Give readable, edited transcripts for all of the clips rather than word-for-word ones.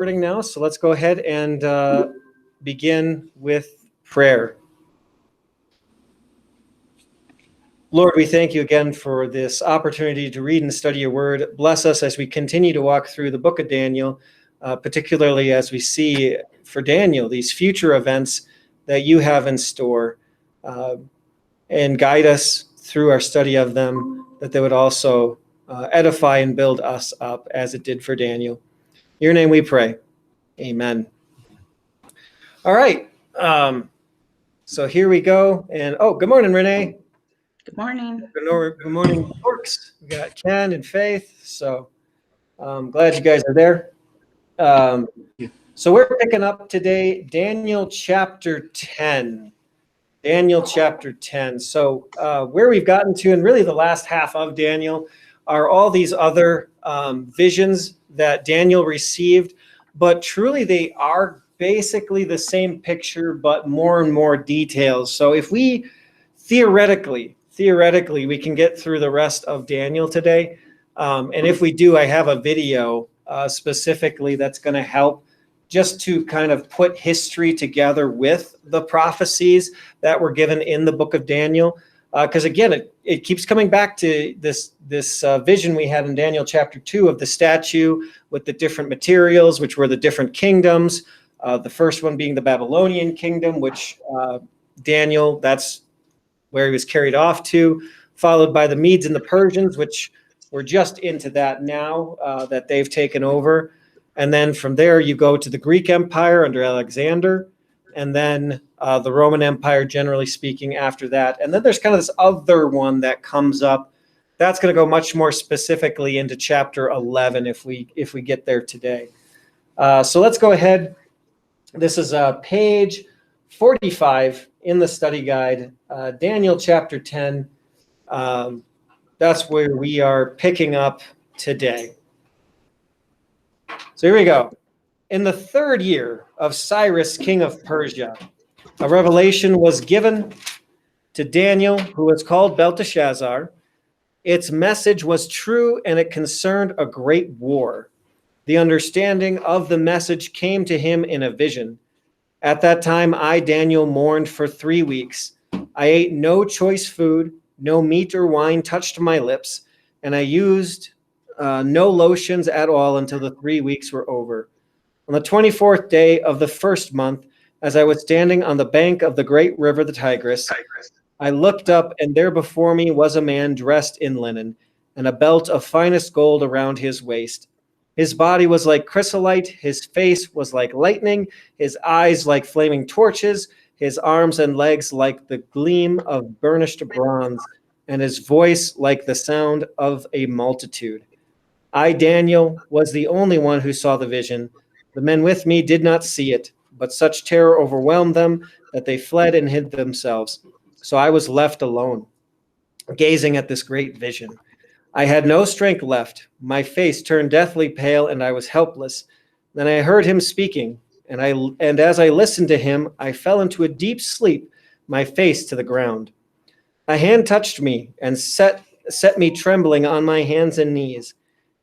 Now, so let's go ahead and begin with prayer. Lord, we thank you again for this opportunity to read and study your word. Bless us as we continue to walk through the book of Daniel, particularly as we see for Daniel these future events that you have in store, and guide us through our study of them, that they would also edify and build us up as it did for Daniel. In your name we pray. Amen. All right. So here we go. And good morning, Renee. Good morning. Good morning, folks. We got Ken and Faith. So I'm glad you guys are there. So we're picking up today Daniel chapter 10. Daniel chapter 10. So where we've gotten to, and really the last half of Daniel, are all these other visions that Daniel received. But truly they are basically the same picture, but more and more details. So if we theoretically, we can get through the rest of Daniel today. And if we do, I have a video specifically that's going to help just to kind of put history together with the prophecies that were given in the book of Daniel. Because again, it keeps coming back to this vision we had in Daniel chapter 2 of the statue with the different materials, which were the different kingdoms. The first one being the Babylonian kingdom, which Daniel, that's where he was carried off to, followed by the Medes and the Persians, which we're just into that now that they've taken over. And then from there, you go to the Greek Empire under Alexander, and then the Roman Empire, generally speaking, after that. And then there's kind of this other one that comes up. That's going to go much more specifically into chapter 11 if we get there today. So let's go ahead. This is page 45 in the study guide, Daniel chapter 10. That's where we are picking up today. So here we go. In the third year of Cyrus, king of Persia, a revelation was given to Daniel, who was called Belteshazzar. Its message was true, and it concerned a great war. The understanding of the message came to him in a vision. At that time, I, Daniel, mourned for 3 weeks. I ate no choice food, no meat or wine touched my lips, and I used no lotions at all until the 3 weeks were over. On the 24th day of the first month, as I was standing on the bank of the great river, the Tigris, I looked up, and there before me was a man dressed in linen, and a belt of finest gold around his waist. His body was like chrysolite, his face was like lightning, his eyes like flaming torches, his arms and legs like the gleam of burnished bronze, and his voice like the sound of a multitude. I, Daniel, was the only one who saw the vision. The men with me did not see it, but such terror overwhelmed them that they fled and hid themselves. So I was left alone, gazing at this great vision. I had no strength left. My face turned deathly pale, and I was helpless. Then I heard him speaking, and as I listened to him, I fell into a deep sleep, my face to the ground. A hand touched me and set me trembling on my hands and knees.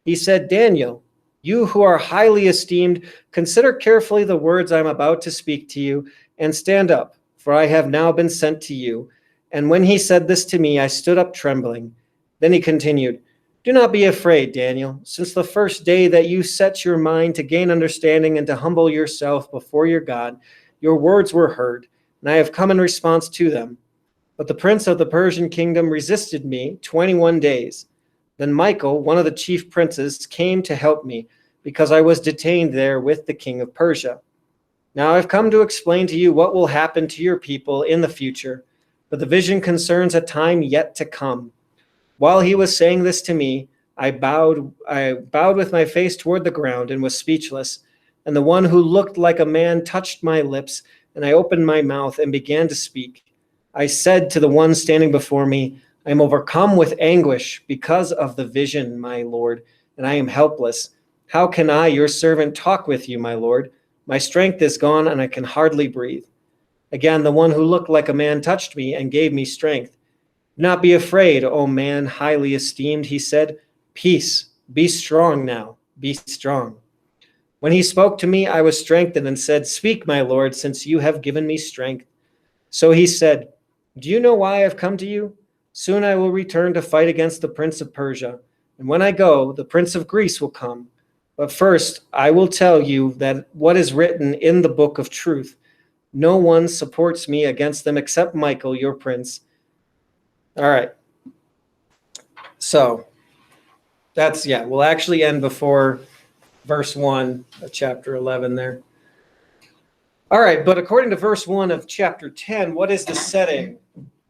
He said, Daniel, you who are highly esteemed, consider carefully the words I am about to speak to you, and stand up, for I have now been sent to you. And when he said this to me, I stood up trembling. Then he continued, do not be afraid, Daniel, since the first day that you set your mind to gain understanding and to humble yourself before your God, your words were heard, and I have come in response to them. But the prince of the Persian kingdom resisted me 21 days. Then Michael, one of the chief princes, came to help me, because I was detained there with the king of Persia. Now I've come to explain to you what will happen to your people in the future, but the vision concerns a time yet to come. While he was saying this to me, I bowed with my face toward the ground and was speechless. And the one who looked like a man touched my lips, and I opened my mouth and began to speak. I said to the one standing before me, I am overcome with anguish because of the vision, my Lord, and I am helpless. How can I, your servant, talk with you, my Lord? My strength is gone, and I can hardly breathe. Again, the one who looked like a man touched me and gave me strength. Do not be afraid, O man highly esteemed, he said. Peace, be strong now, be strong. When he spoke to me, I was strengthened and said, "Speak, my Lord, since you have given me strength." So he said, "Do you know why I have come to you? Soon I will return to fight against the prince of Persia. And when I go, the prince of Greece will come. But first, I will tell you that what is written in the book of truth. No one supports me against them except Michael, your prince." All right. So we'll actually end before verse 1 of chapter 11 there. All right, but according to verse 1 of chapter 10, what is the setting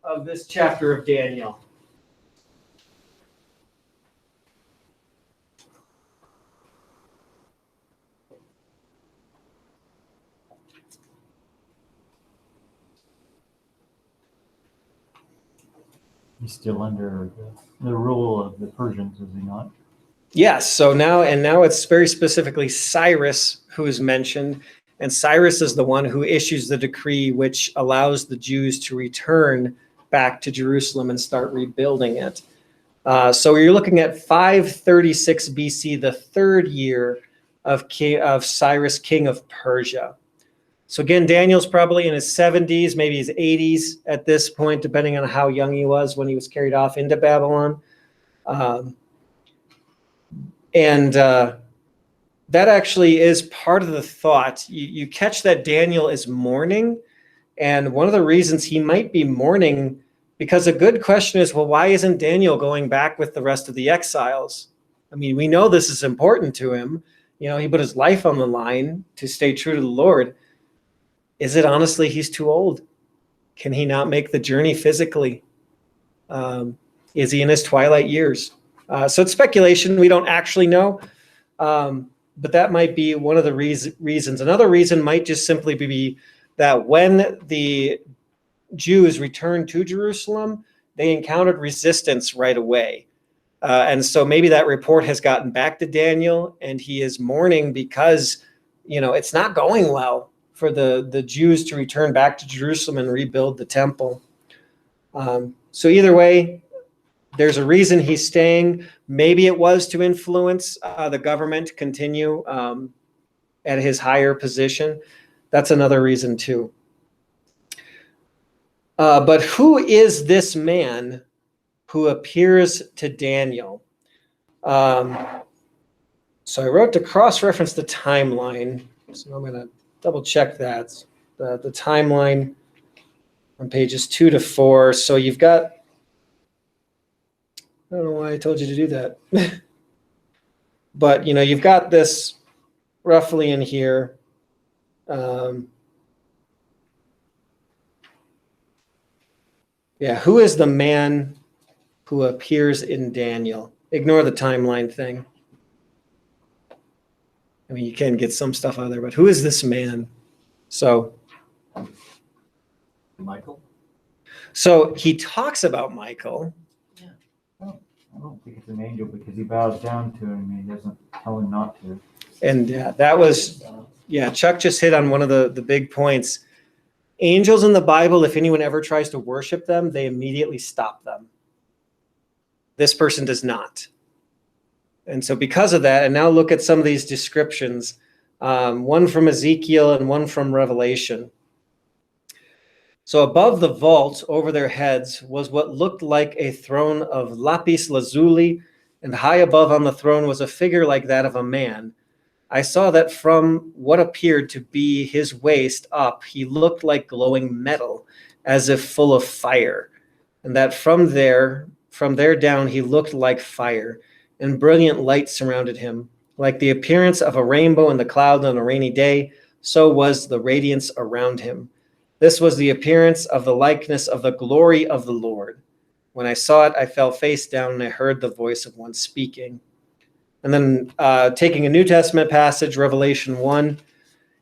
of this chapter of Daniel? He's still under the rule of the Persians, is he not? Yes, so now it's very specifically Cyrus who is mentioned, and Cyrus is the one who issues the decree which allows the Jews to return back to Jerusalem and start rebuilding it. So you're looking at 536 BC, the third year of Cyrus, king of Persia. So again, Daniel's probably in his 70s, maybe his 80s at this point, depending on how young he was when he was carried off into Babylon. That actually is part of the thought. You catch that Daniel is mourning, and one of the reasons he might be mourning, because a good question is, well, why isn't Daniel going back with the rest of the exiles? I mean, we know this is important to him. You know, he put his life on the line to stay true to the Lord. Is it honestly he's too old? Can he not make the journey physically? Is he in his twilight years? So it's speculation. We don't actually know. But that might be one of the reasons. Another reason might just simply be that when the Jews returned to Jerusalem, they encountered resistance right away. And so maybe that report has gotten back to Daniel, and he is mourning because, it's not going well for the Jews to return back to Jerusalem and rebuild the temple. So either way, there's a reason he's staying. Maybe it was to influence the government to continue at his higher position. That's another reason too. But who is this man who appears to Daniel? So I wrote to cross-reference the timeline. So I'm going to double check that. The timeline on pages 2 to 4. So you've got, I don't know why I told you to do that. But, you've got this roughly in here. Who is the man who appears in Daniel? Ignore the timeline thing. I mean, you can get some stuff out of there, but who is this man? So, Michael? So he talks about Michael. Yeah. I don't think it's an angel because he bows down to him and he doesn't tell him not to. And that was, Chuck just hit on one of the big points. Angels in the Bible, if anyone ever tries to worship them, they immediately stop them. This person does not. And so because of that, and now look at some of these descriptions, one from Ezekiel and one from Revelation. So above the vault over their heads was what looked like a throne of lapis lazuli, and high above on the throne was a figure like that of a man. I saw that from what appeared to be his waist up, he looked like glowing metal, as if full of fire, and that from there down he looked like fire, and brilliant light surrounded him. Like the appearance of a rainbow in the clouds on a rainy day, so was the radiance around him. This was the appearance of the likeness of the glory of the Lord. When I saw it, I fell face down, and I heard the voice of one speaking. And then taking a New Testament passage, Revelation 1,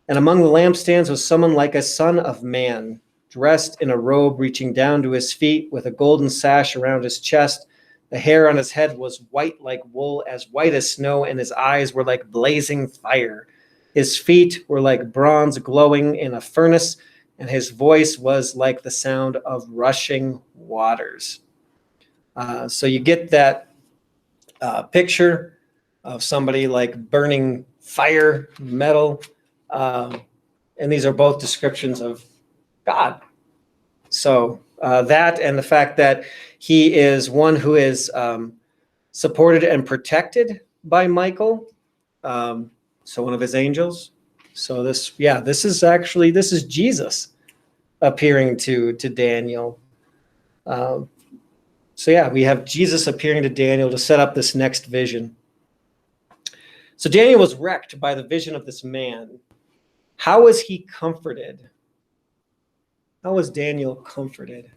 and among the lampstands was someone like a son of man, dressed in a robe reaching down to his feet, with a golden sash around his chest. The hair on his head was white like wool, as white as snow, and his eyes were like blazing fire. His feet were like bronze glowing in a furnace, and his voice was like the sound of rushing waters. So you get that picture of somebody like burning fire, metal, and these are both descriptions of God. So that and the fact that he is one who is supported and protected by Michael, so one of his angels. So this is Jesus appearing to Daniel. We have Jesus appearing to Daniel to set up this next vision. So Daniel was wrecked by the vision of this man. How was he comforted? How was Daniel comforted?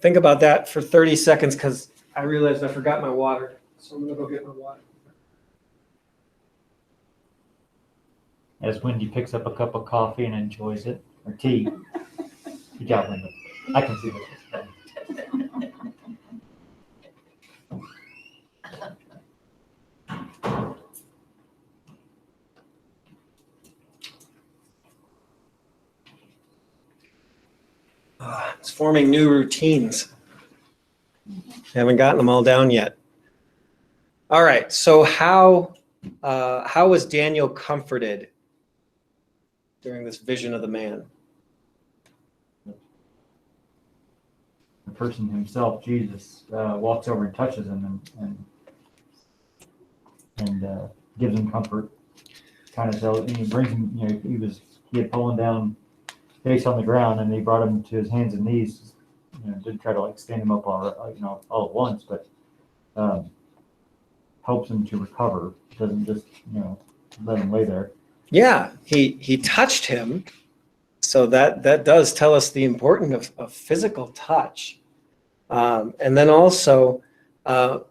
Think about that for 30 seconds because I realized I forgot my water. So I'm going to go get my water. As Wendy picks up a cup of coffee and enjoys it, or tea. Good job, Wendy. I can see this. It's forming new routines. Haven't gotten them all down yet. All right. So how was Daniel comforted during this vision of the man? The person himself, Jesus, walks over and touches him and gives him comfort. Kind of tells, and he brings him. He had fallen down face on the ground, and he brought him to his hands and knees. Didn't try to stand him up all at once, but helps him to recover. Doesn't just let him lay there. Yeah, he touched him, so that does tell us the importance of physical touch, and then also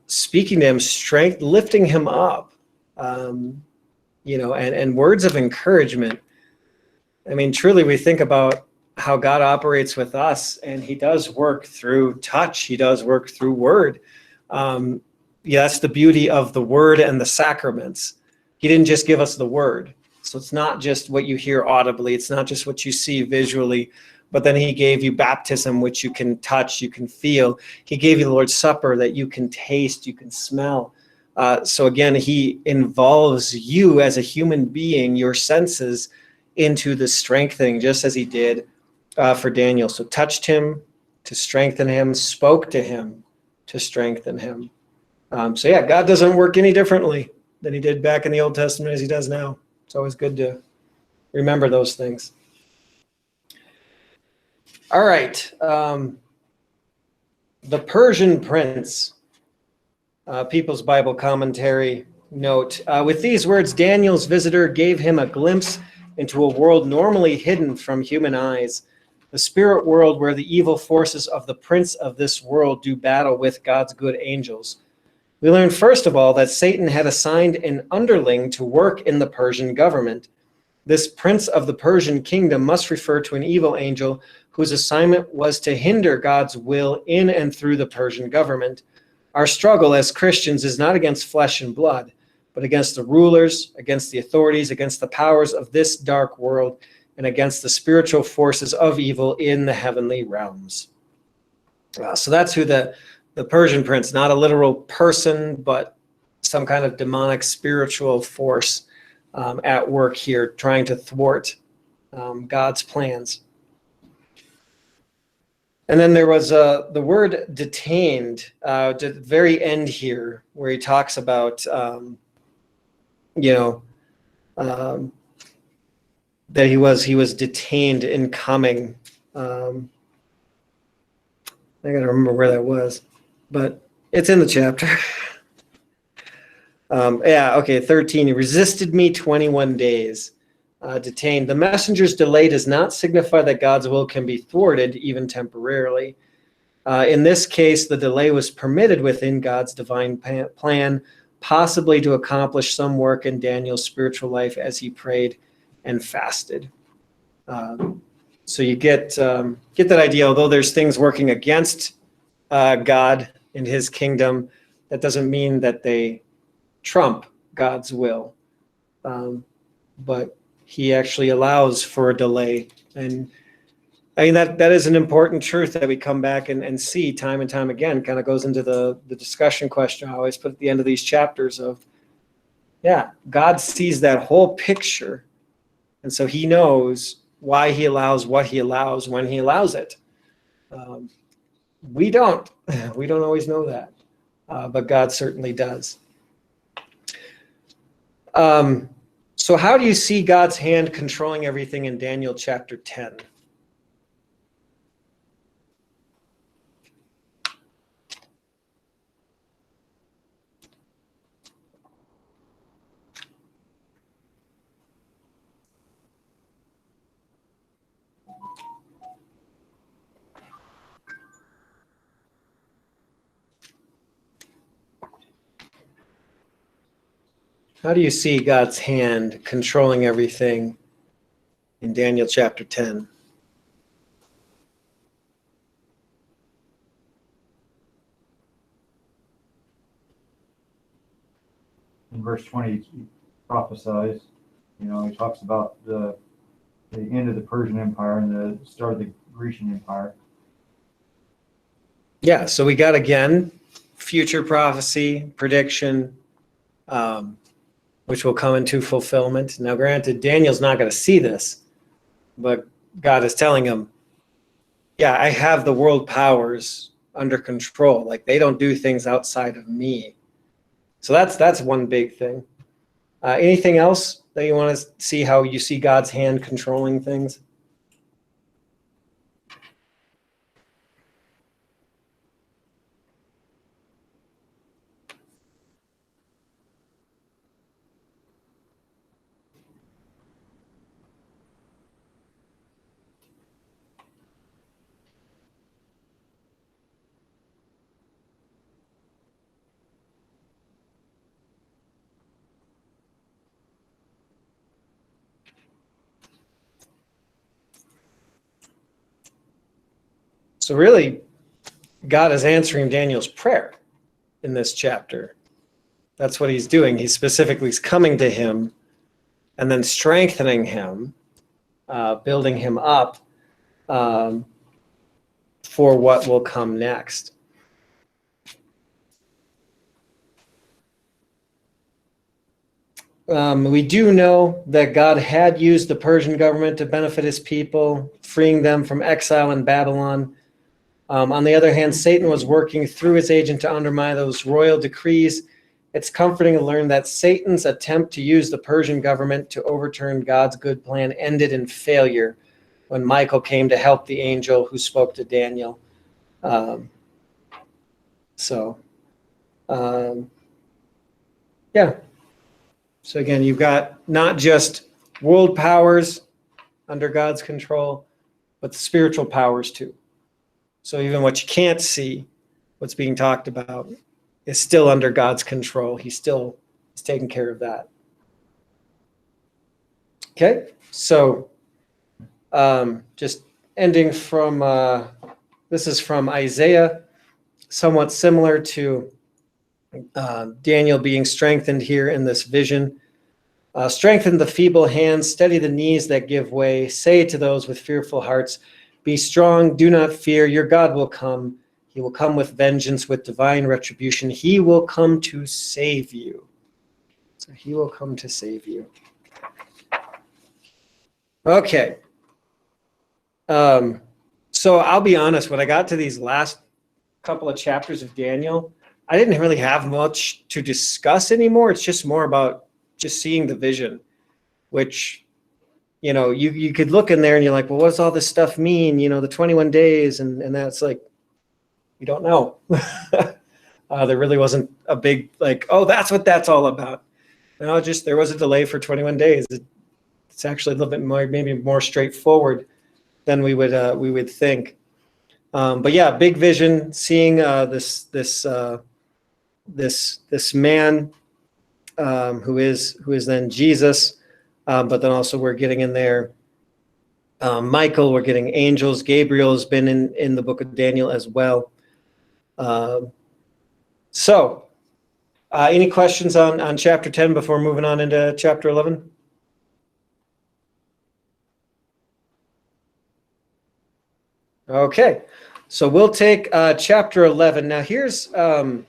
speaking to him, strength, lifting him up, and words of encouragement. I mean, truly, we think about how God operates with us, and he does work through touch. He does work through word. That's the beauty of the word and the sacraments. He didn't just give us the word. So it's not just what you hear audibly. It's not just what you see visually, but then he gave you baptism, which you can touch, you can feel. He gave you the Lord's Supper that you can taste, you can smell. So again, he involves you as a human being, your senses, into the strengthening, just as he did for Daniel. So touched him to strengthen him, spoke to him to strengthen him. God doesn't work any differently than he did back in the Old Testament as he does now. It's always good to remember those things. All right. The Persian prince, People's Bible Commentary note, with these words, Daniel's visitor gave him a glimpse into a world normally hidden from human eyes, the spirit world where the evil forces of the prince of this world do battle with God's good angels. We learn, first of all, that Satan had assigned an underling to work in the Persian government. This prince of the Persian kingdom must refer to an evil angel whose assignment was to hinder God's will in and through the Persian government. Our struggle as Christians is not against flesh and blood, but against the rulers, against the authorities, against the powers of this dark world, and against the spiritual forces of evil in the heavenly realms. So that's who the Persian prince, not a literal person, but some kind of demonic spiritual force at work here, trying to thwart God's plans. And then there was the word detained at the very end here, where he talks about that he was detained in coming. I gotta remember where that was, but it's in the chapter. 13. He resisted me 21 days. Detained. The messenger's delay does not signify that God's will can be thwarted, even temporarily. In this case, the delay was permitted within God's divine plan, possibly to accomplish some work in Daniel's spiritual life as he prayed and fasted. So you get that idea. Although there's things working against God and his kingdom, that doesn't mean that they trump God's will. But he actually allows for a delay. And I mean, that is an important truth that we come back and see time and time again. Kind of goes into the discussion question I always put at the end of these chapters of, yeah, God sees that whole picture. And so he knows why he allows what he allows when he allows it. We don't. We don't always know that. But God certainly does. So how do you see God's hand controlling everything in Daniel chapter 10? How do you see God's hand controlling everything in Daniel chapter 10? In verse 20, he prophesies. He talks about the end of the Persian Empire and the start of the Grecian Empire. Yeah, so we got, again, future prophecy, prediction, which will come into fulfillment. Now, granted, Daniel's not going to see this, but God is telling him, yeah, I have the world powers under control. Like, they don't do things outside of me. So that's one big thing. Anything else that you want to see how you see God's hand controlling things? So really, God is answering Daniel's prayer in this chapter. That's what he's doing. He specifically is coming to him and then strengthening him, building him up for what will come next. We do know that God had used the Persian government to benefit his people, freeing them from exile in Babylon. On the other hand, Satan was working through his agent to undermine those royal decrees. It's comforting to learn that Satan's attempt to use the Persian government to overturn God's good plan ended in failure when Michael came to help the angel who spoke to Daniel. Yeah. So again, you've got not just world powers under God's control, but the spiritual powers too. So even what you can't see, what's being talked about, is still under God's control. He still is taking care of that. Okay, so just ending from, this is from Isaiah, somewhat similar to Daniel being strengthened here in this vision. Strengthen the feeble hands, steady the knees that give way. Say to those with fearful hearts, be strong, do not fear, your God will come. He will come with vengeance, with divine retribution. He will come to save you. So he will come to save you. Okay. So I'll be honest, when I got to these last couple of chapters of Daniel, I didn't really have much to discuss anymore. It's just more about just seeing the vision, which, you could look in there and you're like, well, what does all this stuff mean? The 21 days and that's like, we don't know. There really wasn't a big, that's what that's all about. No, just there was a delay for 21 days. It's actually a little bit more, maybe more straightforward than we would think. But yeah, big vision, seeing this man who is then Jesus, but then also we're getting in there Michael, we're getting angels. Gabriel has been in the book of Daniel as well. So any questions on chapter 10 before moving on into chapter 11? Okay, so we'll take chapter 11. Now here's kind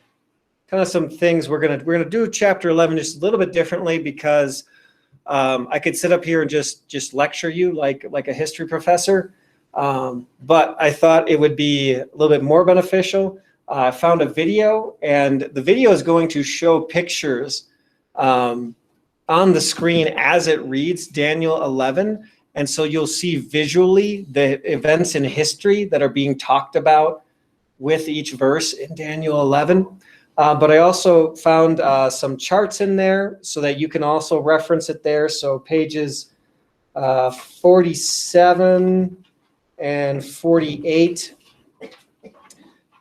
of some things we're gonna do chapter 11 just a little bit differently, because I could sit up here and just lecture you like a history professor, but I thought it would be a little bit more beneficial. I found a video, and the video is going to show pictures on the screen as it reads Daniel 11. And so you'll see visually the events in history that are being talked about with each verse in Daniel 11. But I also found some charts in there so that you can also reference it there. So pages 47 and 48,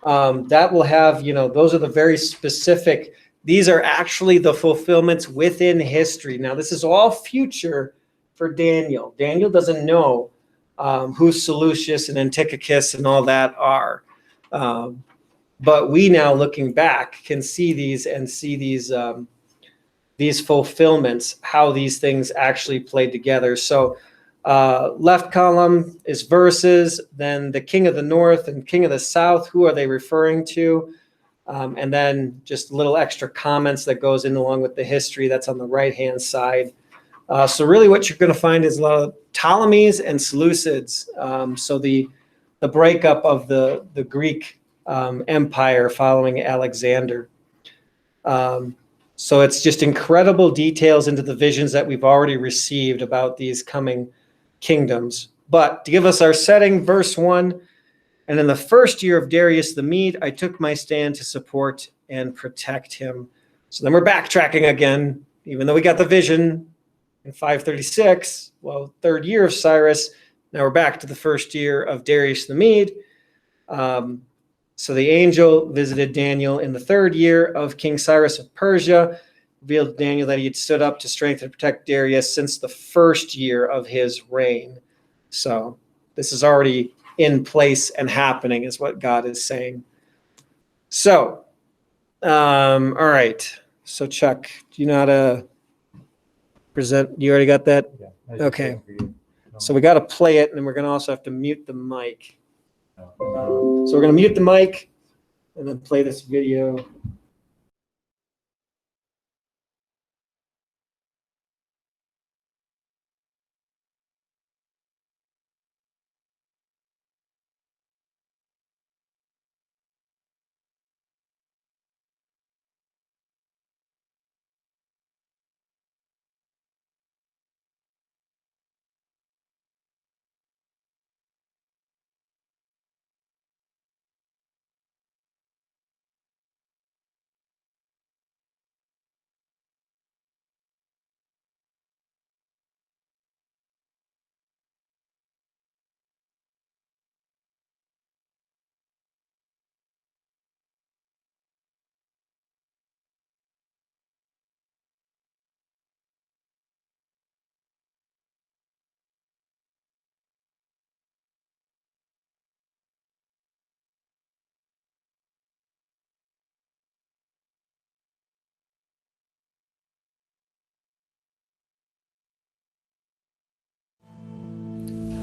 that will have, those are the very specific, these are actually the fulfillments within history. Now, this is all future for Daniel. Daniel doesn't know who Seleucus and Antiochus and all that are. But we now, looking back, can see these and see these fulfillments, how these things actually played together. So left column is verses, then the king of the north and king of the south, who are they referring to? And then just little extra comments that goes in along with the history that's on the right-hand side. So really what you're going to find is a lot of Ptolemies and Seleucids. So the breakup of the Greek empire following Alexander. So it's just incredible details into the visions that we've already received about these coming kingdoms. But to give us our setting, verse 1, and in the first year of Darius the Mede, I took my stand to support and protect him. So then we're backtracking again, even though we got the vision in 536, well, third year of Cyrus. Now we're back to the first year of Darius the Mede. So the angel visited Daniel in the third year of King Cyrus of Persia, revealed to Daniel that he had stood up to strengthen and protect Darius since the first year of his reign. So this is already in place and happening, is what God is saying. So, all right. So Chuck, do you know how to present? You already got that? Yeah. Okay. So we got to play it, and then we're going to also have to mute the mic. So we're going to mute the mic and then play this video.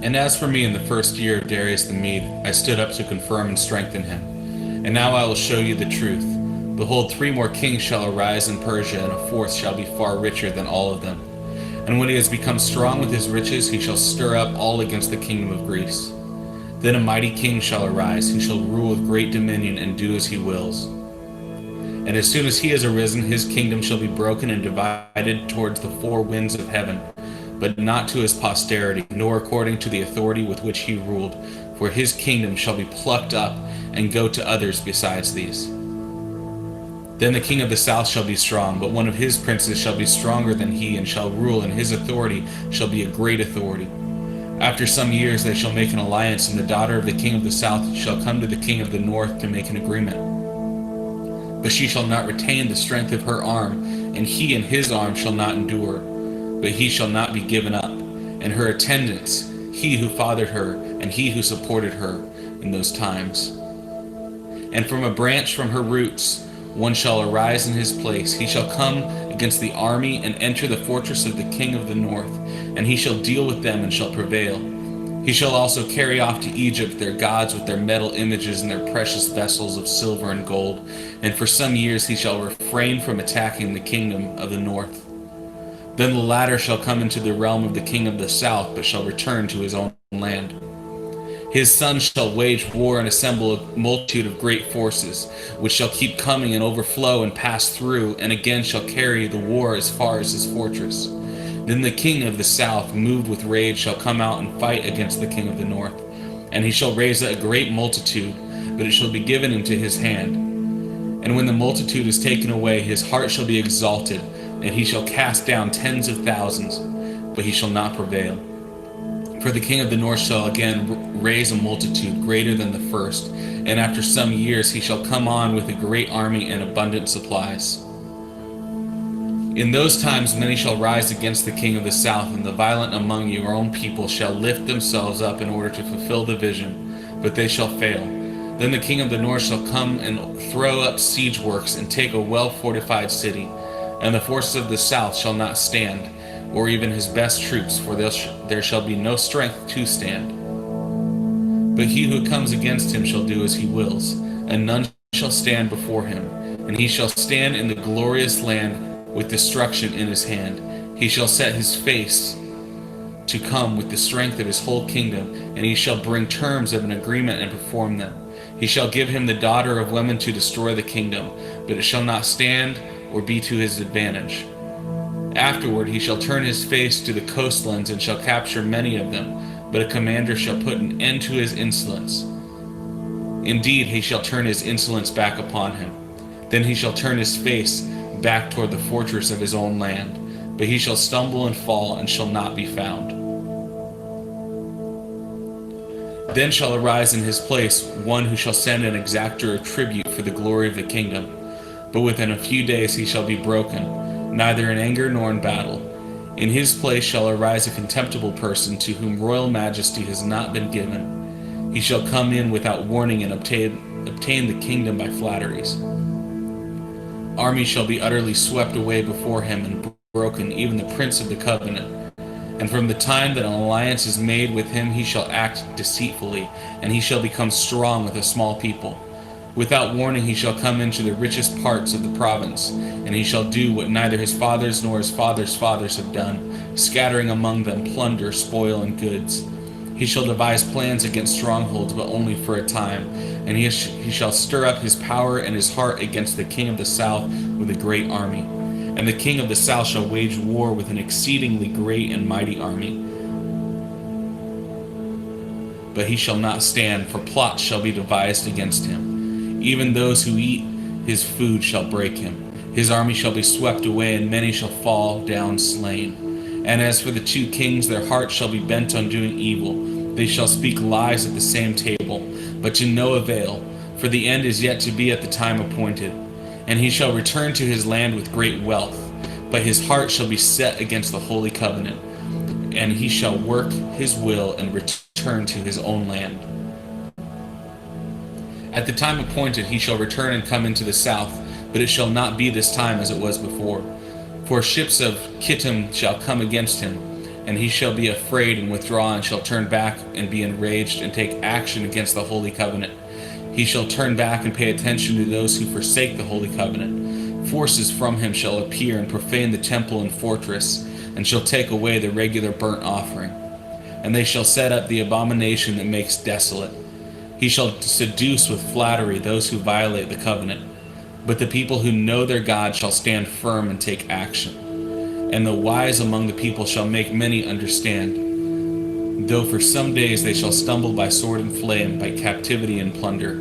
And as for me, in the first year of Darius the Mede, I stood up to confirm and strengthen him. And now I will show you the truth. Behold, 3 more kings shall arise in Persia, and a 4th shall be far richer than all of them. And when he has become strong with his riches, he shall stir up all against the kingdom of Greece. Then a mighty king shall arise, who shall rule with great dominion and do as he wills. And as soon as he has arisen, his kingdom shall be broken and divided towards the 4 winds of heaven, but not to his posterity, nor according to the authority with which he ruled, for his kingdom shall be plucked up and go to others besides these. Then the king of the south shall be strong, but one of his princes shall be stronger than he, and shall rule, and his authority shall be a great authority. After some years they shall make an alliance, and the daughter of the king of the south shall come to the king of the north to make an agreement. But she shall not retain the strength of her arm, and he and his arm shall not endure. But he shall not be given up, and her attendants, he who fathered her, and he who supported her in those times. And from a branch from her roots, one shall arise in his place. He shall come against the army and enter the fortress of the king of the north, and he shall deal with them and shall prevail. He shall also carry off to Egypt their gods with their metal images and their precious vessels of silver and gold, and for some years he shall refrain from attacking the kingdom of the north. Then the latter shall come into the realm of the king of the south, but shall return to his own land. His sons shall wage war and assemble a multitude of great forces, which shall keep coming and overflow and pass through, and again shall carry the war as far as his fortress. Then the king of the south, moved with rage, shall come out and fight against the king of the north. And he shall raise a great multitude, but it shall be given into his hand. And when the multitude is taken away, his heart shall be exalted, and he shall cast down tens of thousands, but he shall not prevail. For the king of the north shall again raise a multitude greater than the first, and after some years he shall come on with a great army and abundant supplies. In those times many shall rise against the king of the south, and the violent among your own people shall lift themselves up in order to fulfill the vision, but they shall fail. Then the king of the north shall come and throw up siege works and take a well-fortified city, and the forces of the south shall not stand, or even his best troops, for there shall be no strength to stand. But he who comes against him shall do as he wills, and none shall stand before him, and he shall stand in the glorious land with destruction in his hand. He shall set his face to come with the strength of his whole kingdom, and he shall bring terms of an agreement and perform them. He shall give him the daughter of women to destroy the kingdom, but it shall not stand or be to his advantage. Afterward he shall turn his face to the coastlands and shall capture many of them, but a commander shall put an end to his insolence. Indeed, he shall turn his insolence back upon him. Then he shall turn his face back toward the fortress of his own land, but he shall stumble and fall and shall not be found. Then shall arise in his place one who shall send an exactor of tribute for the glory of the kingdom, but within a few days he shall be broken, neither in anger nor in battle. In his place shall arise a contemptible person to whom royal majesty has not been given. He shall come in without warning and obtain the kingdom by flatteries. Armies shall be utterly swept away before him and broken, even the prince of the covenant. And from the time that an alliance is made with him, he shall act deceitfully, and he shall become strong with a small people. Without warning he shall come into the richest parts of the province, and he shall do what neither his fathers nor his fathers' fathers have done, scattering among them plunder, spoil, and goods. He shall devise plans against strongholds, but only for a time, and he shall stir up his power and his heart against the king of the south with a great army. And the king of the south shall wage war with an exceedingly great and mighty army. But he shall not stand, for plots shall be devised against him. Even those who eat his food shall break him. His army shall be swept away, and many shall fall down slain. And as for the two kings, their hearts shall be bent on doing evil. They shall speak lies at the same table, but to no avail, for the end is yet to be at the time appointed. And he shall return to his land with great wealth, but his heart shall be set against the holy covenant, and he shall work his will and return to his own land. At the time appointed he shall return and come into the south, but it shall not be this time as it was before. For ships of Kittim shall come against him, and he shall be afraid and withdraw, and shall turn back and be enraged and take action against the holy covenant. He shall turn back and pay attention to those who forsake the holy covenant. Forces from him shall appear and profane the temple and fortress, and shall take away the regular burnt offering. And they shall set up the abomination that makes desolate. He shall seduce with flattery those who violate the covenant. But the people who know their God shall stand firm and take action. And the wise among the people shall make many understand. Though for some days they shall stumble by sword and flame, by captivity and plunder.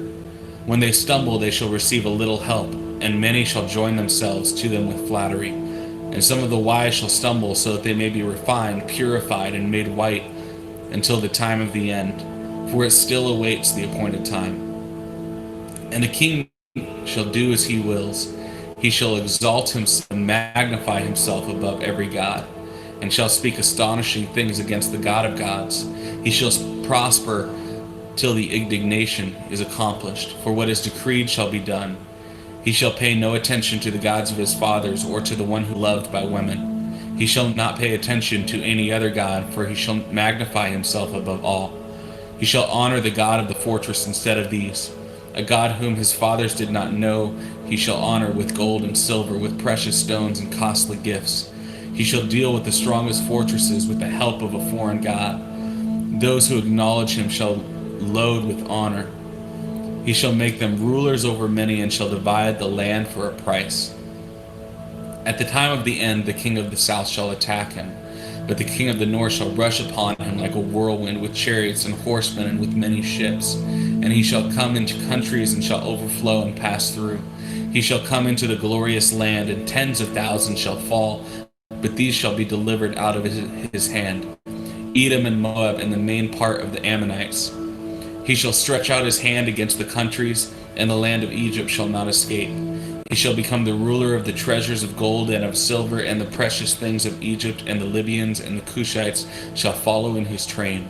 When they stumble they shall receive a little help, and many shall join themselves to them with flattery. And some of the wise shall stumble, so that they may be refined, purified, and made white until the time of the end, for it still awaits the appointed time. And the king shall do as he wills. He shall exalt himself and magnify himself above every god, and shall speak astonishing things against the God of gods. He shall prosper till the indignation is accomplished, for what is decreed shall be done. He shall pay no attention to the gods of his fathers, or to the one who loved by women. He shall not pay attention to any other god, for he shall magnify himself above all. He shall honor the God of the fortress instead of these. A God whom his fathers did not know, he shall honor with gold and silver, with precious stones and costly gifts. He shall deal with the strongest fortresses with the help of a foreign God. Those who acknowledge him shall load with honor. He shall make them rulers over many and shall divide the land for a price. At the time of the end, the king of the south shall attack him, but the king of the north shall rush upon him like a whirlwind, with chariots and horsemen and with many ships. And he shall come into countries and shall overflow and pass through. He shall come into the glorious land, and tens of thousands shall fall, but these shall be delivered out of his hand. Edom and Moab and the main part of the Ammonites. He shall stretch out his hand against the countries, and the land of Egypt shall not escape. He shall become the ruler of the treasures of gold and of silver, and the precious things of Egypt, and the Libyans and the Cushites shall follow in his train.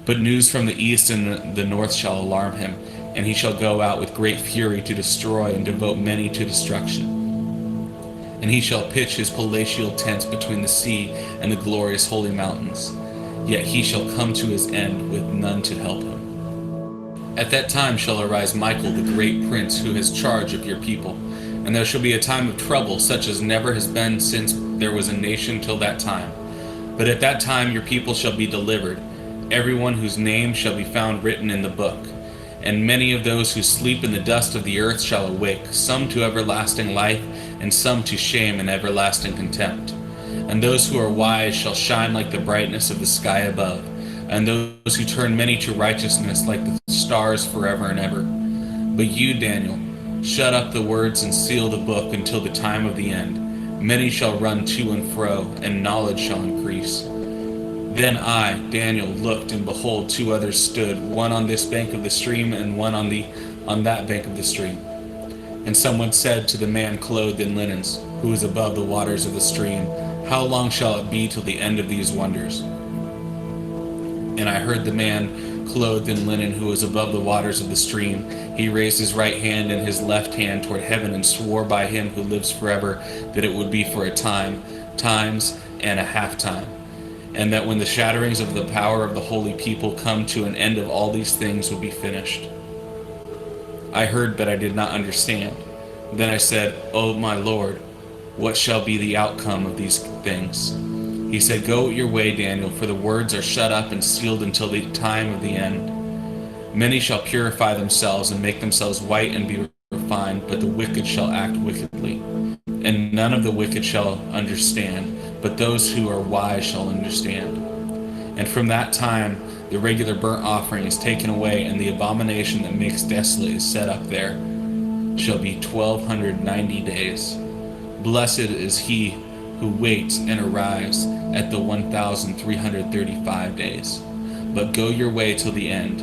But news from the east and the north shall alarm him, and he shall go out with great fury to destroy and devote many to destruction. And he shall pitch his palatial tents between the sea and the glorious holy mountains. Yet he shall come to his end with none to help him. At that time shall arise Michael, the great prince, who has charge of your people. And there shall be a time of trouble, such as never has been since there was a nation till that time. But at that time your people shall be delivered, everyone whose name shall be found written in the book. And many of those who sleep in the dust of the earth shall awake, some to everlasting life, and some to shame and everlasting contempt. And those who are wise shall shine like the brightness of the sky above, and those who turn many to righteousness like the stars forever and ever. But you, Daniel, shut up the words and seal the book until the time of the end. Many shall run to and fro, and knowledge shall increase. Then I, Daniel, looked, and behold, two others stood, one on this bank of the stream, and one on that bank of the stream. And someone said to the man clothed in linens, who was above the waters of the stream, How long shall it be till the end of these wonders? And I heard the man clothed in linen who was above the waters of the stream. He raised his right hand and his left hand toward heaven and swore by him who lives forever that it would be for a time, times, and a half time. And that when the shatterings of the power of the holy people come to an end of all these things would be finished. I heard, but I did not understand. Then I said, O my Lord, what shall be the outcome of these things? He said, Go your way, Daniel, for the words are shut up and sealed until the time of the end. Many shall purify themselves and make themselves white and be refined, but the wicked shall act wickedly. And none of the wicked shall understand, but those who are wise shall understand. And from that time, the regular burnt offering is taken away, and the abomination that makes desolate is set up there. Shall be 1290 days. Blessed is he who waits and arrives at the 1335 days. But go your way till the end,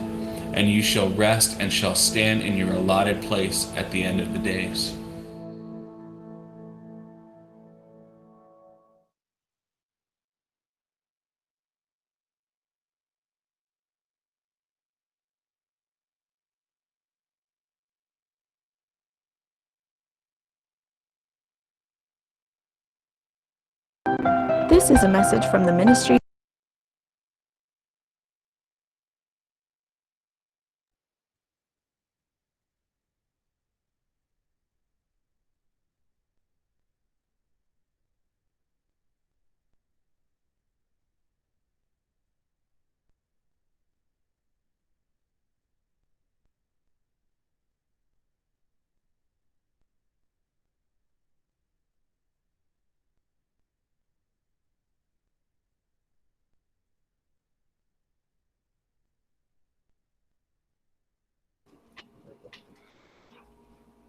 and you shall rest and shall stand in your allotted place at the end of the days. This is a message from the ministry.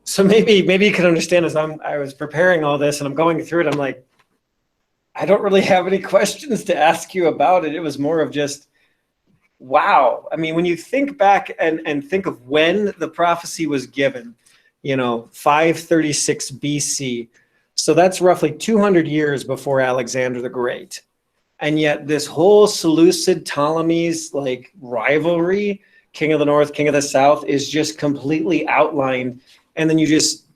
So maybe you can understand as I was preparing all this and I'm going through it, I'm like, I don't really have any questions to ask you about it. It was more of just, wow. I mean, when you think back and think of when the prophecy was given, 536 BC. So that's roughly 200 years before Alexander the Great. And yet this whole Seleucid Ptolemies rivalry, king of the north, king of the south, is just completely outlined. And then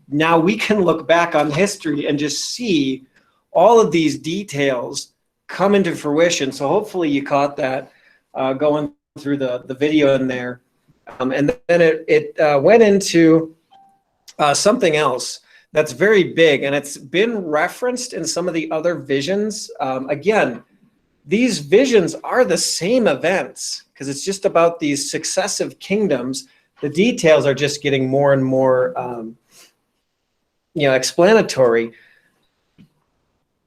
now we can look back on history and just see all of these details come into fruition. So hopefully you caught that going through the video in there. And then it went into something else that's very big, and it's been referenced in some of the other visions. Again, these visions are the same events because it's just about these successive kingdoms. The details are just getting more and more explanatory.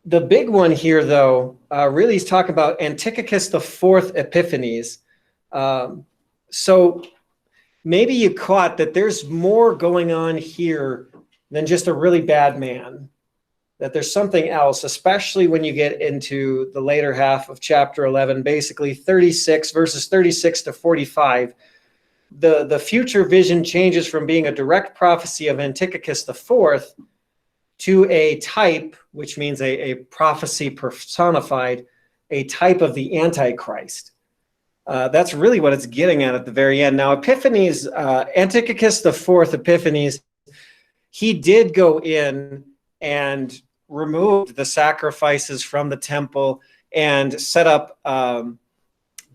The big one here, though, really is talking about Antiochus IV Epiphanes. So maybe you caught that there's more going on here than just a really bad man, that there's something else, especially when you get into the later half of chapter 11, basically 36, verses 36 to 45. The future vision changes from being a direct prophecy of Antiochus IV to a type, which means a prophecy personified, a type of the Antichrist. That's really what it's getting at the very end. Now, Epiphanes, Antiochus IV Epiphanes, he did go in and remove the sacrifices from the temple and set up an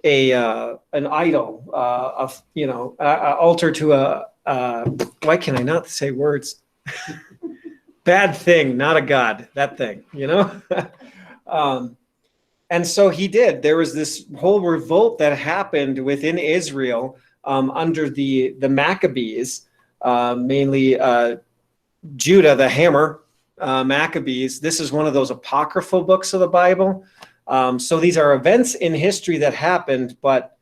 idol, altar to why can I not say words? Bad thing, not a god, that thing, And so he did. There was this whole revolt that happened within Israel under the Maccabees, mainly Judah, the Hammer Maccabees. This is one of those apocryphal books of the Bible. So these are events in history that happened, but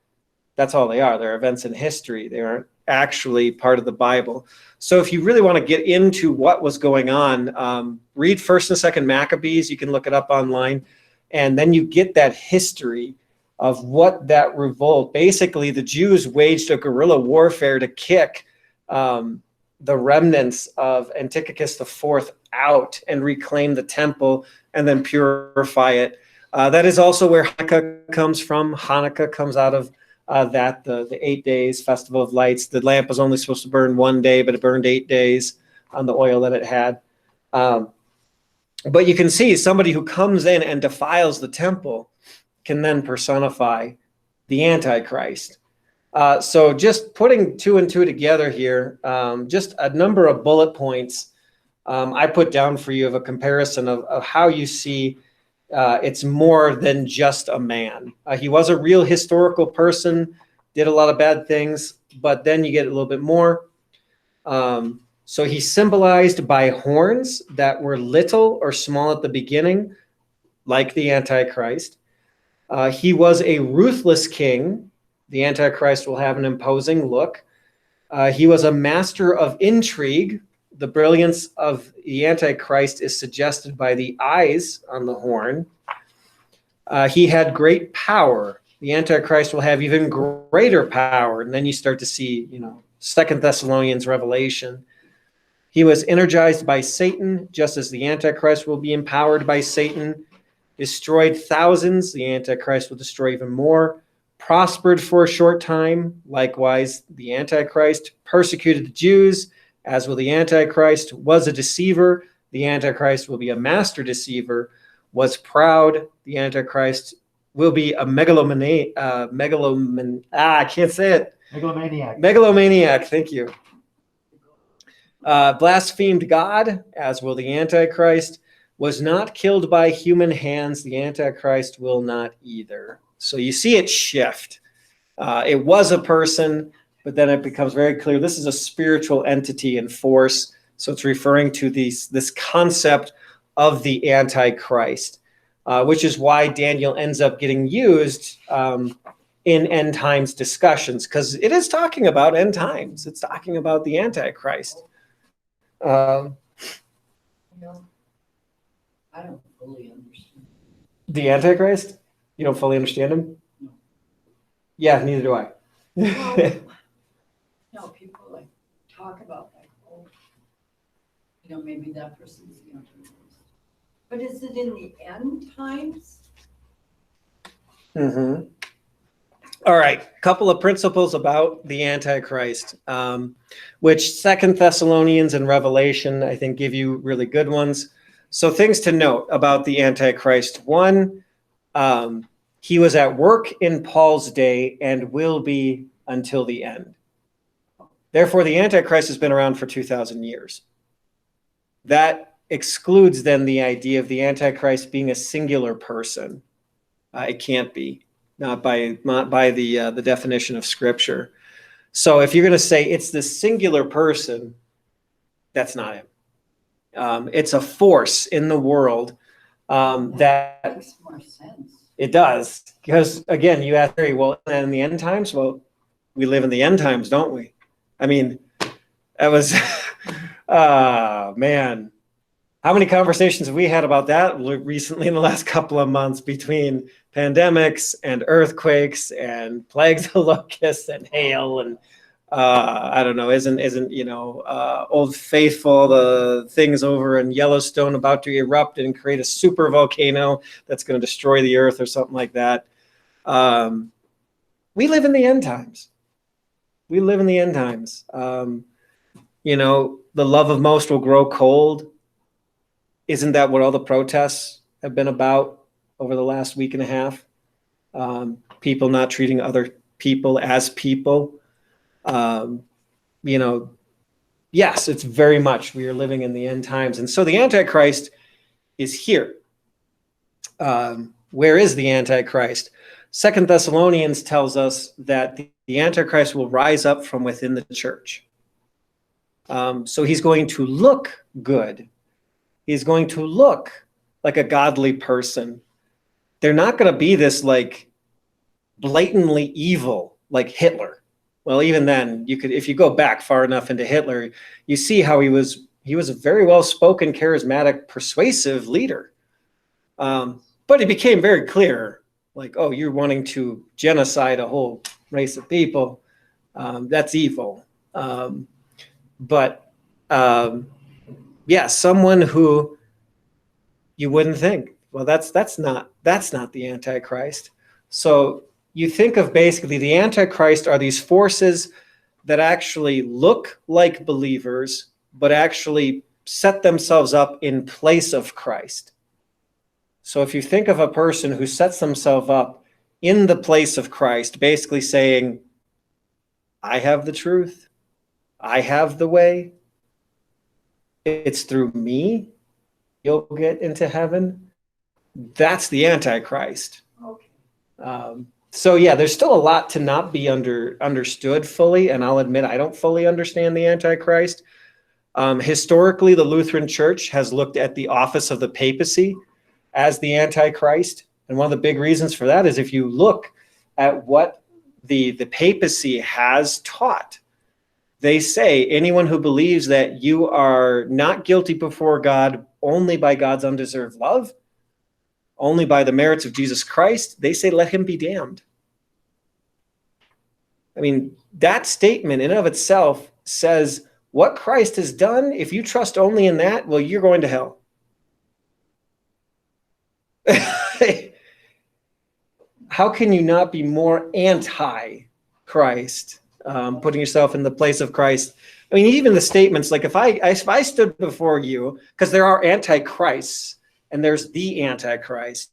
that's all they are. They're events in history. They aren't actually part of the Bible. So if you really want to get into what was going on, read 1st and 2nd Maccabees. You can look it up online. And then you get that history of what that revolt, basically the Jews waged a guerrilla warfare to kick the remnants of Antiochus IV out and reclaim the temple and then purify it. That is also where Hanukkah comes from. Hanukkah comes out of that, the 8 days, Festival of Lights. The lamp was only supposed to burn 1 day, but it burned 8 days on the oil that it had. But you can see somebody who comes in and defiles the temple can then personify the Antichrist. So just putting 2 and 2 together here, just a number of bullet points I put down for you of a comparison of how you see it's more than just a man. He was a real historical person, did a lot of bad things, but then you get a little bit more. So he's symbolized by horns that were little or small at the beginning, like the Antichrist. He was a ruthless king. The Antichrist will have an imposing look. He was a master of intrigue. The brilliance of the Antichrist is suggested by the eyes on the horn. He had great power. The Antichrist will have even greater power. And then you start to see, 2 Thessalonians Revelation. He was energized by Satan, just as the Antichrist will be empowered by Satan. Destroyed thousands, the Antichrist will destroy even more. Prospered for a short time, likewise the Antichrist. Persecuted the Jews, as will the Antichrist. Was a deceiver, the Antichrist will be a master deceiver. Was proud, the Antichrist will be a megalomaniac. I can't say it. Megalomaniac, thank you. Blasphemed God, as will the Antichrist. Was not killed by human hands, the Antichrist will not either. So you see it shift. It was a person, but then it becomes very clear this is a spiritual entity and force. So it's referring to this concept of the Antichrist, which is why Daniel ends up getting used in end times discussions, because it is talking about end times. It's talking about the Antichrist. I don't fully understand. The Antichrist? You don't fully understand him? No. Yeah, neither do I. No, people talk about maybe that person's the Antichrist. But is it in the end times? Mm-hmm. All right, couple of principles about the Antichrist, which 2 Thessalonians and Revelation, I think, give you really good ones. So things to note about the Antichrist. One, he was at work in Paul's day and will be until the end. Therefore, the Antichrist has been around for 2,000 years. That excludes then the idea of the Antichrist being a singular person. It can't be, not by the definition of Scripture. So if you're going to say it's the singular person, that's not him. It's a force in the world that Makes more sense. it does. Because again, you ask, well, in the end times, well, we live in the end times, don't we? I mean, that was, man, how many conversations have we had about that recently in the last couple of months between pandemics and earthquakes and plagues of locusts and hail and I don't know, isn't Old Faithful, the things over in Yellowstone about to erupt and create a super volcano that's going to destroy the earth or something like that. We live in the end times. We live in the end times. The love of most will grow cold. Isn't that what all the protests have been about over the last week and a half? People not treating other people as people. Yes, it's very much we are living in the end times. And so the Antichrist is here. Where is the Antichrist? 2 Thessalonians tells us that the Antichrist will rise up from within the church. So he's going to look good. He's going to look like a godly person. They're not going to be this like blatantly evil like Hitler. Well, even then, if you go back far enough into Hitler, you see how he was a very well-spoken, charismatic, persuasive leader. But it became very clear, like, oh, you're wanting to genocide a whole race of people. That's evil. Someone who you wouldn't think, well, that's not the Antichrist. So you think of basically the Antichrist are these forces that actually look like believers, but actually set themselves up in place of Christ. So if you think of a person who sets themselves up in the place of Christ, basically saying, I have the truth, I have the way, it's through me you'll get into heaven, that's the Antichrist. Okay. So yeah, there's still a lot to not be understood fully, and I'll admit I don't fully understand the Antichrist. Historically, the Lutheran Church has looked at the office of the papacy as the Antichrist, and one of the big reasons for that is if you look at what the papacy has taught, they say anyone who believes that you are not guilty before God only by God's undeserved love, only by the merits of Jesus Christ, they say, let him be damned. I mean, that statement in and of itself says what Christ has done, if you trust only in that, well, you're going to hell. How can you not be more anti-Christ, putting yourself in the place of Christ? I mean, even the statements, like if I stood before you, because there are antichrists, and there's the Antichrist.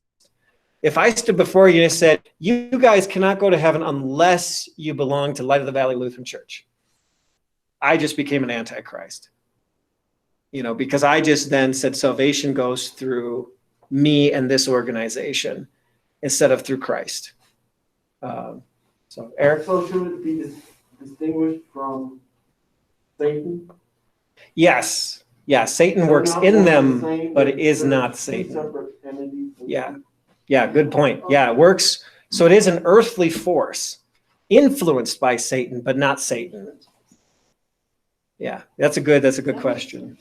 If I stood before you and said, you guys cannot go to heaven unless you belong to Light of the Valley Lutheran Church, I just became an Antichrist. Because I just then said salvation goes through me and this organization instead of through Christ. So, Eric? So should it be distinguished from Satan? Yes. Yeah, Satan works in them, but it is not Satan. Separate entities? Yeah, good point. Yeah, it works. So it is an earthly force influenced by Satan, but not Satan. Yeah, that's a good question.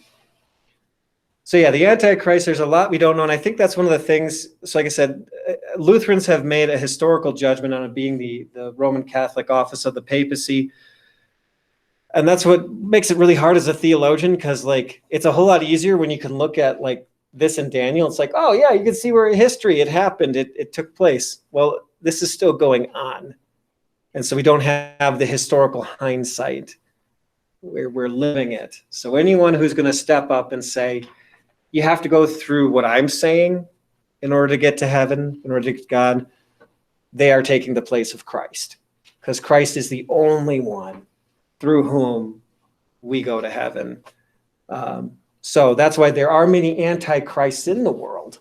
So yeah, the Antichrist, there's a lot we don't know. And I think that's one of the things, so like I said, Lutherans have made a historical judgment on it being the Roman Catholic office of the papacy. And that's what makes it really hard as a theologian, because like it's a whole lot easier when you can look at like this in Daniel. It's like, oh yeah, you can see where history, it happened, it took place. Well, this is still going on. And so we don't have the historical hindsight. We're living it. So anyone who's going to step up and say, you have to go through what I'm saying in order to get to heaven, in order to get to God. They are taking the place of Christ, because Christ is the only one through whom we go to heaven. So that's why there are many antichrists in the world,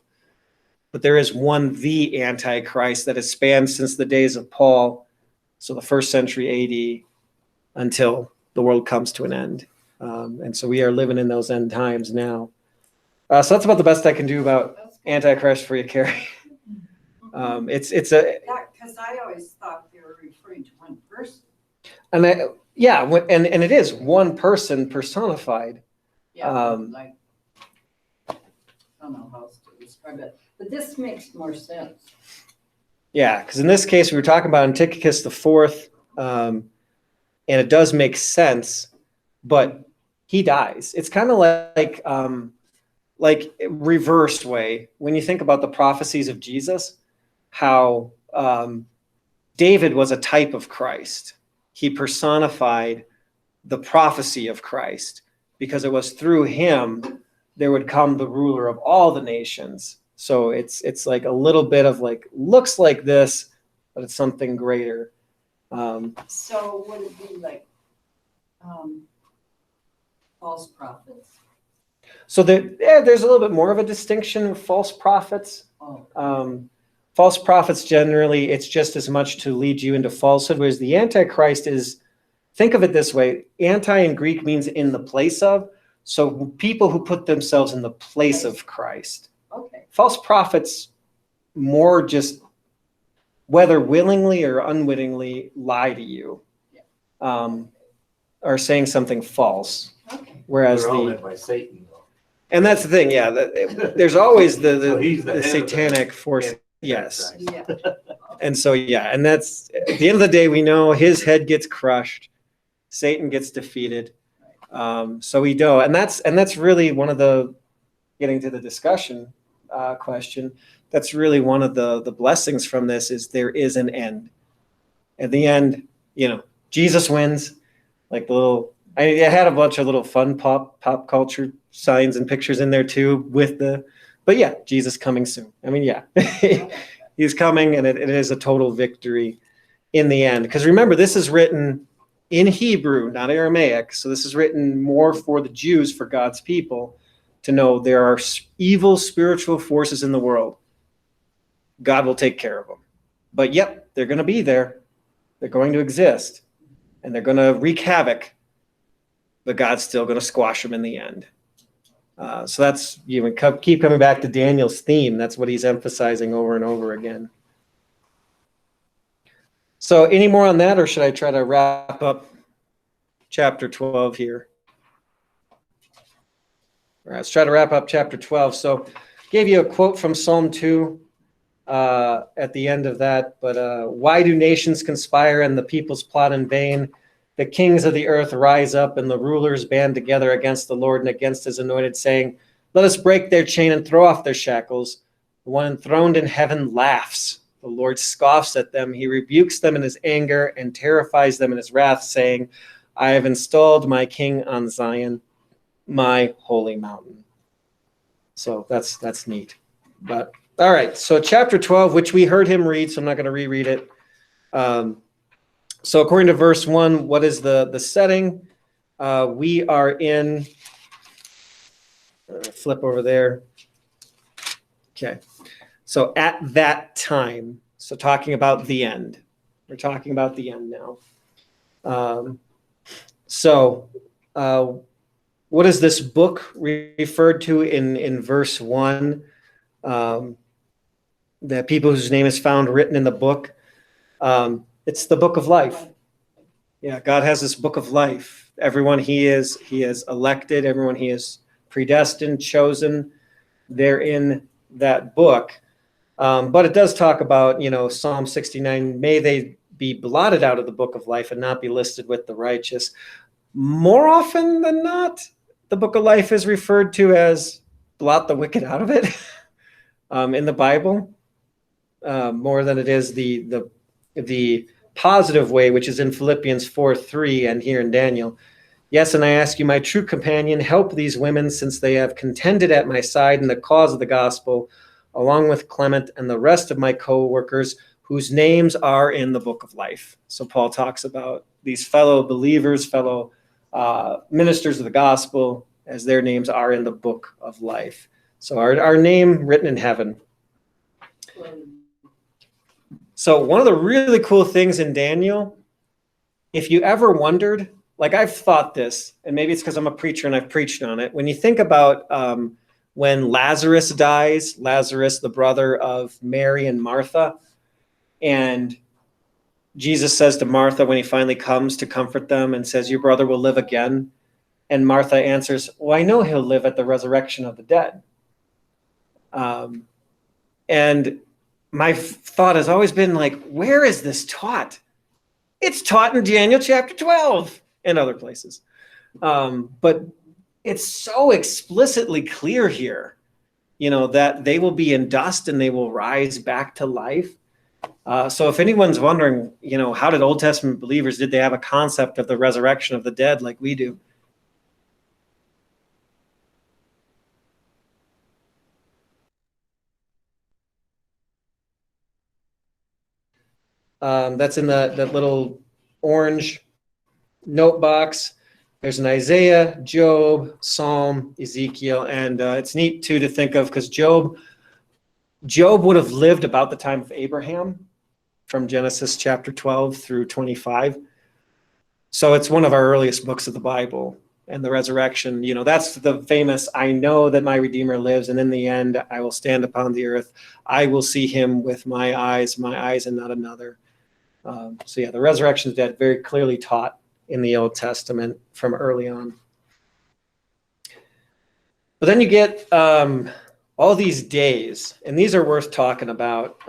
but there is one, the Antichrist, that has spanned since the days of Paul, so the first century AD, until the world comes to an end. And so we are living in those end times now. So that's about the best I can do about Antichrist for you, Carrie. It's a, Yeah, because I always thought they were referring to one person. and and it is one person personified. Yeah, Um, like, I don't know how else to describe it, but this makes more sense. Yeah, because in this case, we were talking about Antiochus IV, and it does make sense, but he dies. It's kind of like reversed way. When you think about the prophecies of Jesus, how David was a type of Christ. He personified the prophecy of Christ, because it was through him there would come the ruler of all the nations. So it's like a little bit of like, looks like this, but it's something greater. So would it be like false prophets? So there's a little bit more of a distinction with false prophets. Oh, False prophets, generally, it's just as much to lead you into falsehood, whereas the Antichrist is, think of it this way, anti in Greek means in the place of, so people who put themselves in the place of Christ. okay. False prophets more just, whether willingly or unwittingly, lie to you, or saying something false. Okay. Whereas They're all led by Satan, though. and that's the thing, yeah, there's always So he's the the head of the satanic force. Yes. Antichrist. Yeah. And so, yeah, and that's, at the end of the day, we know his head gets crushed, Satan gets defeated. So we know, and that's really one of the, getting to the discussion question, that's really one of the blessings from this, is there is an end. At the end, Jesus wins. Like the little, I had a bunch of little fun pop culture signs and pictures in there too with but yeah, Jesus coming soon. I mean, yeah, he's coming, and it is a total victory in the end. Because remember, this is written in Hebrew, not Aramaic. So this is written more for the Jews, for God's people, to know there are evil spiritual forces in the world. God will take care of them. But yep, they're going to be there. They're going to exist, and they're going to wreak havoc. But God's still going to squash them in the end. So that's, you keep coming back to Daniel's theme. That's what he's emphasizing over and over again. So any more on that, or should I try to wrap up chapter 12 here? All right, let's try to wrap up chapter 12. So gave you a quote from Psalm 2 at the end of that. But why do nations conspire and the peoples plot in vain? The kings of the earth rise up, and the rulers band together against the Lord and against his anointed, saying, let us break their chain and throw off their shackles. The one enthroned in heaven laughs. The Lord scoffs at them. He rebukes them in his anger and terrifies them in his wrath, saying, I have installed my king on Zion, my holy mountain. So that's neat. But all right, so chapter 12, which we heard him read, so I'm not going to reread it. So according to verse 1, what is the setting? We are in, flip over there. Okay. So at that time, so talking about the end. We're talking about the end now. What is this book referred to in verse 1? The people whose name is found written in the book. It's the book of life. Yeah, God has this book of life. Everyone he has elected, everyone he has predestined, chosen, they're in that book. But it does talk about, Psalm 69, may they be blotted out of the book of life and not be listed with the righteous. More often than not, the book of life is referred to as blot the wicked out of it in the Bible, more than it is the positive way, which is in Philippians 4:3 and here in Daniel. Yes, and I ask you, my true companion, help these women, since they have contended at my side in the cause of the gospel, along with Clement and the rest of my co-workers, whose names are in the book of life. So Paul talks about these fellow believers, fellow ministers of the gospel, as their names are in the book of life. So our name written in heaven. So one of the really cool things in Daniel, if you ever wondered, like I've thought this, and maybe it's because I'm a preacher and I've preached on it. When you think about when Lazarus dies, Lazarus, the brother of Mary and Martha, and Jesus says to Martha when he finally comes to comfort them and says, your brother will live again. And Martha answers, well, I know he'll live at the resurrection of the dead. And my thought has always been like, where is this taught? It's taught in Daniel chapter 12 and other places. But it's so explicitly clear here, that they will be in dust and they will rise back to life. So if anyone's wondering, how did Old Testament believers, did they have a concept of the resurrection of the dead like we do? That's in that little orange note box. There's an Isaiah, Job, Psalm, Ezekiel, and it's neat too to think of, because Job would have lived about the time of Abraham, from Genesis chapter 12 through 25. So it's one of our earliest books of the Bible. And the resurrection, that's the famous, I know that my Redeemer lives, and in the end I will stand upon the earth. I will see him with my eyes and not another. So yeah, the resurrection of the dead, very clearly taught in the Old Testament from early on. But then you get all these days, and these are worth talking about.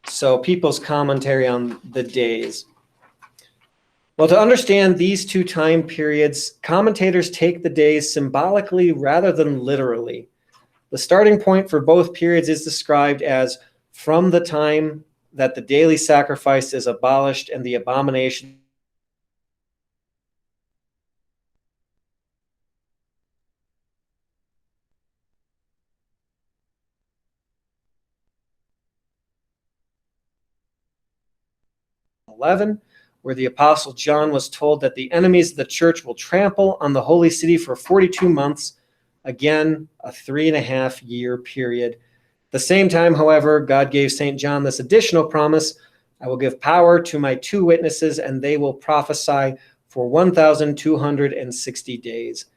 So people's commentary on the days. Well, to understand these two time periods, commentators take the days symbolically rather than literally. The starting point for both periods is described as from the time that the daily sacrifice is abolished and the abomination where the Apostle John was told that the enemies of the church will trample on the holy city for 42 months, again, a 3.5-year period. At the same time, however, God gave St. John this additional promise: I will give power to my 2 witnesses, and they will prophesy for 1,260 days.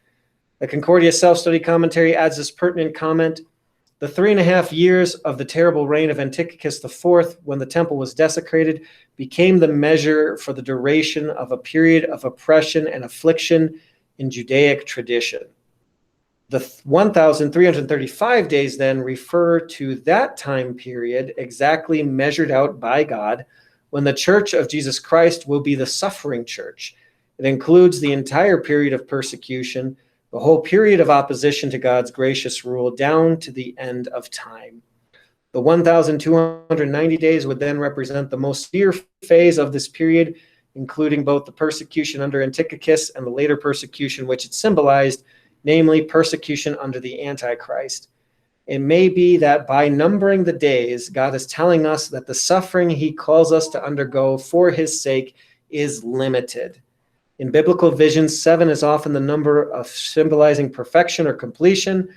The Concordia Self-Study Commentary adds this pertinent comment: the 3.5 years of the terrible reign of Antiochus IV, when the temple was desecrated, became the measure for the duration of a period of oppression and affliction in Judaic tradition. The 1,335 days then refer to that time period exactly measured out by God, when the Church of Jesus Christ will be the suffering church. It includes the entire period of persecution, the whole period of opposition to God's gracious rule, down to the end of time. The 1,290 days would then represent the most severe phase of this period, including both the persecution under Antiochus and the later persecution which it symbolized, namely persecution under the Antichrist. It may be that by numbering the days, God is telling us that the suffering he calls us to undergo for his sake is limited. In biblical visions, 7 is often the number of symbolizing perfection or completion.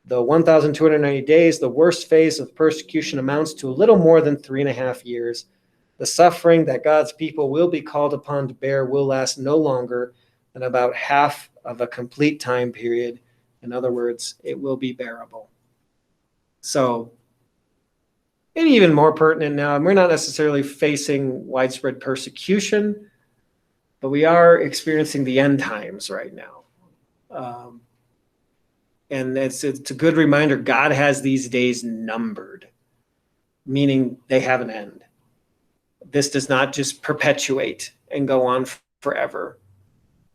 The 1,290 days, the worst phase of persecution, amounts to a little more than 3.5 years. The suffering that God's people will be called upon to bear will last no longer than about half of a complete time period. In other words, it will be bearable. So, maybe even more pertinent now, we're not necessarily facing widespread persecution, but we are experiencing the end times right now. And it's a good reminder, God has these days numbered, meaning they have an end. This does not just perpetuate and go on forever.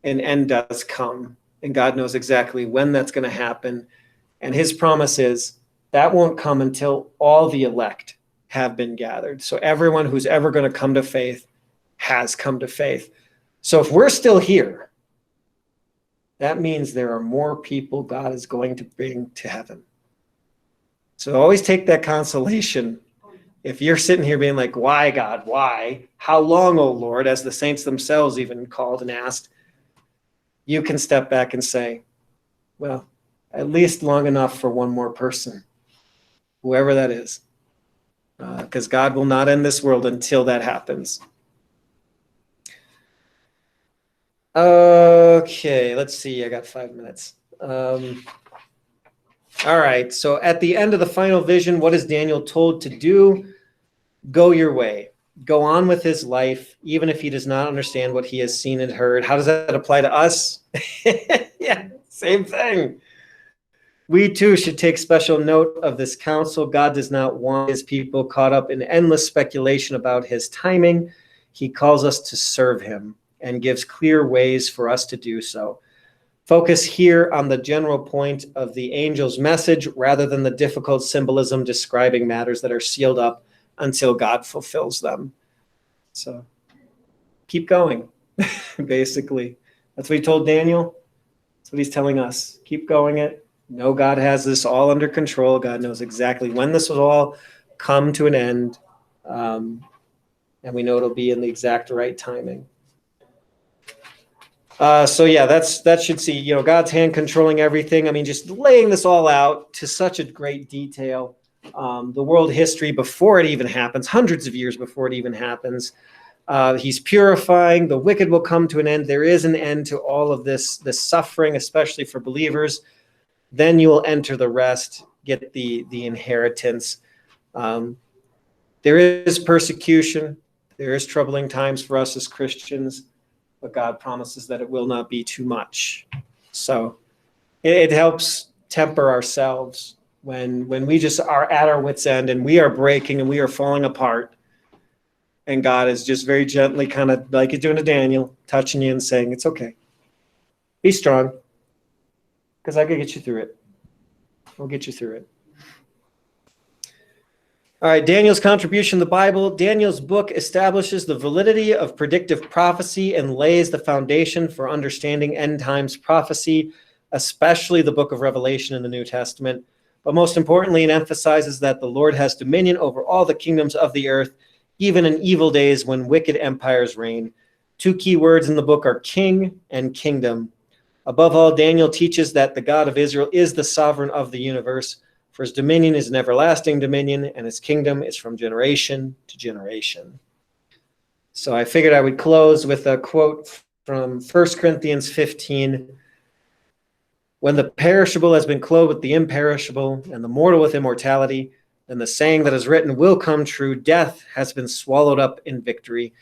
An end does come, and God knows exactly when that's going to happen. And his promise is that won't come until all the elect have been gathered. So everyone who's ever going to come to faith has come to faith. So if we're still here, that means there are more people God is going to bring to heaven. So always take that consolation. If you're sitting here being like, why, God, why? How long, O Lord, as the saints themselves even called and asked, you can step back and say, well, at least long enough for one more person, whoever that is, because God will not end this world until that happens. Okay, let's see. I got 5 minutes. All right, so at the end of the final vision, what is Daniel told to do? Go your way. Go on with his life, even if he does not understand what he has seen and heard. How does that apply to us? Yeah, same thing. We too should take special note of this counsel. God does not want his people caught up in endless speculation about his timing. He calls us to serve him and gives clear ways for us to do so. Focus here on the general point of the angel's message rather than the difficult symbolism describing matters that are sealed up until God fulfills them. So keep going, basically. That's what he told Daniel. That's what he's telling us. Keep going it. Know God has this all under control. God knows exactly when this will all come to an end. And we know it'll be in the exact right timing. So yeah, that should see, God's hand controlling everything. I mean, just laying this all out to such a great detail. The world history before it even happens, hundreds of years before it even happens. He's purifying. The wicked will come to an end. There is an end to all of this suffering, especially for believers. Then you will enter the rest, get the inheritance. There is persecution. There is troubling times for us as Christians. But God promises that it will not be too much. So it helps temper ourselves when we just are at our wits' end and we are breaking and we are falling apart. And God is just very gently, kind of like he's doing to Daniel, touching you and saying, it's okay. Be strong, because I can get you through it. I'll get you through it. All right, Daniel's contribution to the Bible. Daniel's book establishes the validity of predictive prophecy and lays the foundation for understanding end times prophecy, especially the book of Revelation in the New Testament. But most importantly, it emphasizes that the Lord has dominion over all the kingdoms of the earth, even in evil days when wicked empires reign. Two key words in the book are king and kingdom. Above all, Daniel teaches that the God of Israel is the sovereign of the universe. For his dominion is an everlasting dominion, and his kingdom is from generation to generation. So I figured I would close with a quote from 1 Corinthians 15. When the perishable has been clothed with the imperishable, and the mortal with immortality, then the saying that is written will come true. Death has been swallowed up in victory.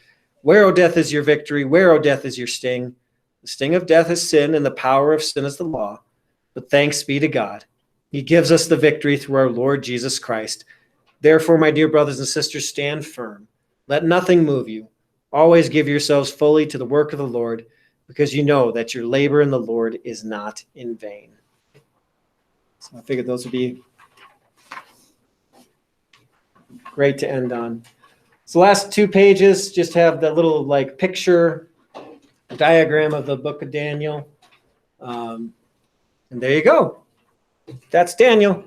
Where, O death, is your victory? Where, O death, is your sting? The sting of death is sin, and the power of sin is the law. But thanks be to God. He gives us the victory through our Lord Jesus Christ. Therefore, my dear brothers and sisters, stand firm. Let nothing move you. Always give yourselves fully to the work of the Lord, because you know that your labor in the Lord is not in vain. So I figured those would be great to end on. So the last 2 pages just have that little picture diagram of the book of Daniel. And there you go. That's Daniel.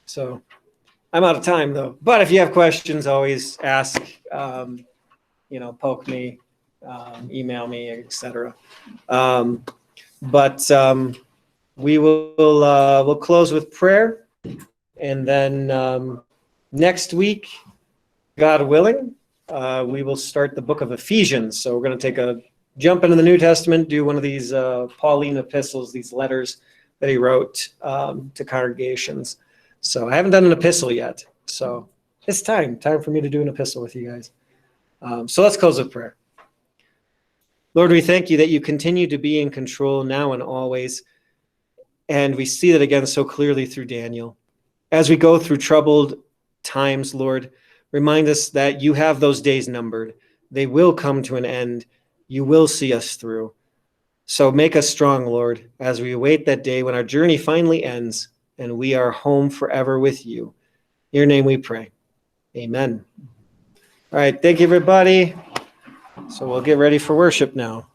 So I'm out of time though. But if you have questions, always ask, poke me, email me, etc. We will we'll close with prayer. And then next week, God willing, we will start the book of Ephesians. So we're going to take a jump into the New Testament, do one of these Pauline epistles, these letters that he wrote to congregations. So I haven't done an epistle yet. So it's time for me to do an epistle with you guys. So let's close with prayer. Lord, we thank you that you continue to be in control now and always. And we see that again so clearly through Daniel. As we go through troubled times, Lord, remind us that you have those days numbered. They will come to an end. You will see us through. So make us strong, Lord, as we await that day when our journey finally ends and we are home forever with you. In your name we pray. Amen. All right. Thank you, everybody. So we'll get ready for worship now.